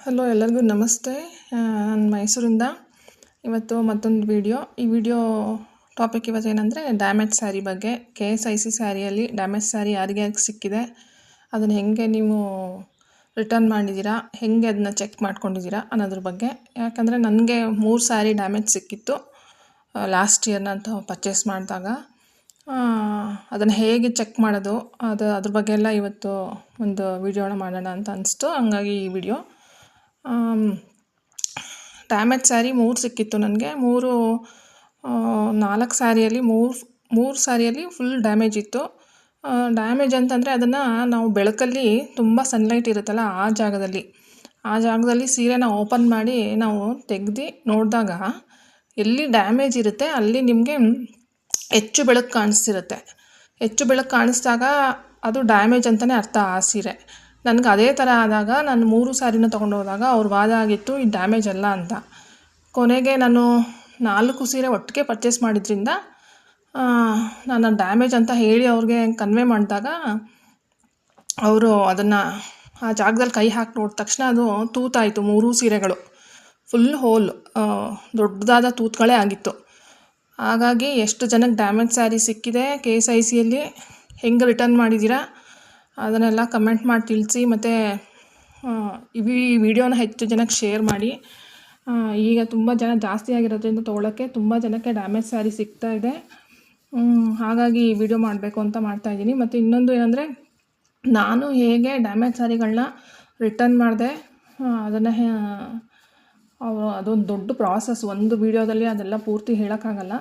Hello ಎಲ್ಲರಿಗೂ ನಮಸ್ತೆ. ನಾನು ಮೈಸೂರಿಂದ. ಇವತ್ತು ಮತ್ತೊಂದು ಈ ವಿಡಿಯೋ ಟಾಪಿಕ್ ಇವತ್ತೇನೆಂದರೆ ಡ್ಯಾಮೇಜ್ ಸ್ಯಾರಿ ಬಗ್ಗೆ. KSIC ಸ್ಯಾರಿಯಲ್ಲಿ ಡ್ಯಾಮೇಜ್ ಸ್ಯಾರಿ ಯಾರಿಗೆ ಸಿಕ್ಕಿದೆ, ಅದನ್ನು ಹೇಗೆ ನೀವು ರಿಟರ್ನ್ ಮಾಡಿದ್ದೀರಾ, ಹೇಗೆ ಅದನ್ನ ಚೆಕ್ ಮಾಡ್ಕೊಂಡಿದ್ದೀರಾ ಅನ್ನೋದ್ರ ಬಗ್ಗೆ. ಯಾಕಂದರೆ ನನಗೆ 3 ಸ್ಯಾರಿ ಡ್ಯಾಮೇಜ್ ಸಿಕ್ಕಿತ್ತು ಲಾಸ್ಟ್ ಇಯರ್ ನಾನು ಪರ್ಚೇಸ್ ಮಾಡಿದಾಗ. ಅದನ್ನು ಹೇಗೆ ಚೆಕ್ ಮಾಡೋದು ಅದ್ರ ಬಗ್ಗೆ ಎಲ್ಲ ಇವತ್ತು ಒಂದು ವಿಡಿಯೋನ ಮಾಡೋಣ ಅಂತ ಅನಿಸ್ತು. ಹಂಗಾಗಿ ಈ ವಿಡಿಯೋ. ಡ್ಯಾಮೇಜ್ ಸ್ಯಾರಿ 3 ಸಿಕ್ಕಿತ್ತು ನನಗೆ. 4 ಸ್ಯಾರಿಯಲ್ಲಿ ಮೂರು ಸ್ಯಾರಿಯಲ್ಲಿ ಫುಲ್ ಡ್ಯಾಮೇಜ್ ಇತ್ತು. ಡ್ಯಾಮೇಜ್ ಅಂತಂದರೆ ಅದನ್ನು ನಾವು ಬೆಳಕಲ್ಲಿ ತುಂಬ ಸನ್ಲೈಟ್ ಇರುತ್ತಲ್ಲ ಆ ಜಾಗದಲ್ಲಿ ಸೀರೆನ ಓಪನ್ ಮಾಡಿ ನಾವು ತೆಗೆದು ನೋಡಿದಾಗ ಎಲ್ಲಿ ಡ್ಯಾಮೇಜ್ ಇರುತ್ತೆ ಅಲ್ಲಿ ನಿಮಗೆ ಹೆಚ್ಚು ಬೆಳಕು ಕಾಣಿಸ್ತಿರುತ್ತೆ. ಹೆಚ್ಚು ಬೆಳಕು ಕಾಣಿಸಿದಾಗ ಅದು ಡ್ಯಾಮೇಜ್ ಅಂತಲೇ ಅರ್ಥ ಆ ಸೀರೆ. ನನಗೆ ಅದೇ ಥರ ಆದಾಗ ನಾನು 3 ಸ್ಯಾರಿನ ತೊಗೊಂಡು ಹೋದಾಗ ಅವ್ರ ವಾದ ಆಗಿತ್ತು ಇದು ಡ್ಯಾಮೇಜ್ ಅಲ್ಲ ಅಂತ. ಕೊನೆಗೆ ನಾನು 4 ಸೀರೆ ಒಟ್ಟಿಗೆ ಪರ್ಚೇಸ್ ಮಾಡಿದ್ರಿಂದ ನಾನು ಡ್ಯಾಮೇಜ್ ಅಂತ ಹೇಳಿ ಅವ್ರಿಗೆ ಕನ್ವೆ ಮಾಡಿದಾಗ ಅವರು ಅದನ್ನು ಆ ಜಾಗದಲ್ಲಿ ಕೈ ಹಾಕಿ ನೋಡಿದ ತಕ್ಷಣ ಅದು ತೂತಾಯಿತು. 3 ಸೀರೆಗಳು ಫುಲ್ ಹೋಲ್, ದೊಡ್ಡದಾದ ತೂತುಗಳೇ ಆಗಿತ್ತು. ಹಾಗಾಗಿ ಎಷ್ಟು ಜನಕ್ಕೆ ಡ್ಯಾಮೇಜ್ ಸ್ಯಾರಿ ಸಿಕ್ಕಿದೆ, KSICಯಲ್ಲಿ ಹೆಂಗೆ ರಿಟರ್ನ್ ಮಾಡಿದ್ದೀರಾ ಅದನ್ನೆಲ್ಲ ಕಮೆಂಟ್ ಮಾಡಿ ತಿಳಿಸಿ. ಮತ್ತು ಈ ವಿಡಿಯೋನ ಹೆಚ್ಚು ಜನಕ್ಕೆ ಶೇರ್ ಮಾಡಿ. ಈಗ ತುಂಬ ಜನ ಜಾಸ್ತಿ ಆಗಿರೋದ್ರಿಂದ ತೊಗೊಳ್ಳೋಕ್ಕೆ ತುಂಬ ಜನಕ್ಕೆ ಡ್ಯಾಮೇಜ್ ಸ್ಯಾರಿ ಸಿಗ್ತಾ ಇದೆ. ಹಾಗಾಗಿ ಈ ವಿಡಿಯೋ ಮಾಡಬೇಕು ಅಂತ ಮಾಡ್ತಾಯಿದ್ದೀನಿ. ಮತ್ತು ಇನ್ನೊಂದು ಏನಂದರೆ, ನಾನು ಹೇಗೆ ಡ್ಯಾಮೇಜ್ ಸ್ಯಾರಿಗಳನ್ನ ರಿಟರ್ನ್ ಮಾಡಿದೆ ಅದನ್ನು ಅದೊಂದು ದೊಡ್ಡ ಪ್ರಾಸೆಸ್. ಒಂದು ವಿಡಿಯೋದಲ್ಲಿ ಅದೆಲ್ಲ ಪೂರ್ತಿ ಹೇಳೋಕ್ಕಾಗಲ್ಲ.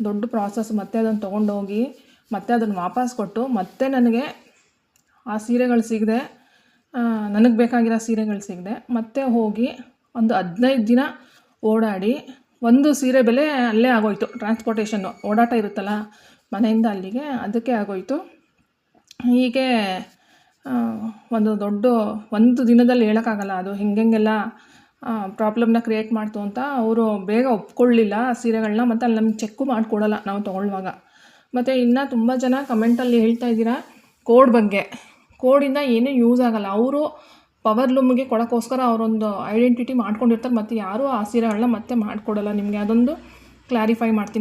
ದೊಡ್ಡ ಪ್ರಾಸೆಸ್. ಮತ್ತೆ ಅದನ್ನು ತೊಗೊಂಡೋಗಿ ಮತ್ತೆ ಅದನ್ನು ವಾಪಸ್ ಕೊಟ್ಟು ಮತ್ತೆ ನನಗೆ ಆ ಸೀರೆಗಳು ಸಿಗದೆ, ನನಗೆ ಬೇಕಾಗಿರೋ ಸೀರೆಗಳು ಸಿಗದೆ, ಮತ್ತೆ ಹೋಗಿ ಒಂದು 15 ದಿನ ಓಡಾಡಿ ಒಂದು ಸೀರೆ ಬೆಲೆ ಅಲ್ಲೇ ಆಗೋಯ್ತು. ಟ್ರಾನ್ಸ್ಪೋರ್ಟೇಷನ್ನು ಓಡಾಟ ಇರುತ್ತಲ್ಲ ಮನೆಯಿಂದ ಅಲ್ಲಿಗೆ, ಅದಕ್ಕೆ ಆಗೋಯ್ತು. ಹೀಗೆ ಒಂದು ದಿನದಲ್ಲಿ ಹೇಳೋಕ್ಕಾಗಲ್ಲ ಅದು ಹೆಂಗೆಲ್ಲ ಪ್ರಾಬ್ಲಮ್ನ ಕ್ರಿಯೇಟ್ ಮಾಡ್ತು ಅಂತ. ಅವರು ಬೇಗ ಒಪ್ಕೊಳ್ಳಿಲ್ಲ ಆ ಸೀರೆಗಳನ್ನ. ಮತ್ತು ಅಲ್ಲಿ ನಮ್ಗೆ ಚೆಕ್ಕು ಮಾಡಿಕೊಡಲ್ಲ ನಾವು ತೊಗೊಳ್ಳುವಾಗ. ಮತ್ತು ಇನ್ನು ತುಂಬ ಜನ ಕಮೆಂಟಲ್ಲಿ ಹೇಳ್ತಾ ಇದ್ದೀರಾ ಕೋಡ್ ಬಗ್ಗೆ. ಕೋಡಿಂದ ಏನೂ ಯೂಸ್ ಆಗೋಲ್ಲ. ಅವರು ಪವರ್ ಲೂಮ್ಗೆ ಕೊಡೋಕ್ಕೋಸ್ಕರ ಅವರೊಂದು ಐಡೆಂಟಿಟಿ ಮಾಡ್ಕೊಂಡಿರ್ತಾರೆ. ಮತ್ತು ಯಾರೂ ಆ ಸೀರೆಗಳನ್ನ ಮತ್ತೆ ಮಾಡಿಕೊಡಲ್ಲ ನಿಮಗೆ. ಅದೊಂದು ಕ್ಲಾರಿಫೈ ಮಾಡ್ತೀನಿ.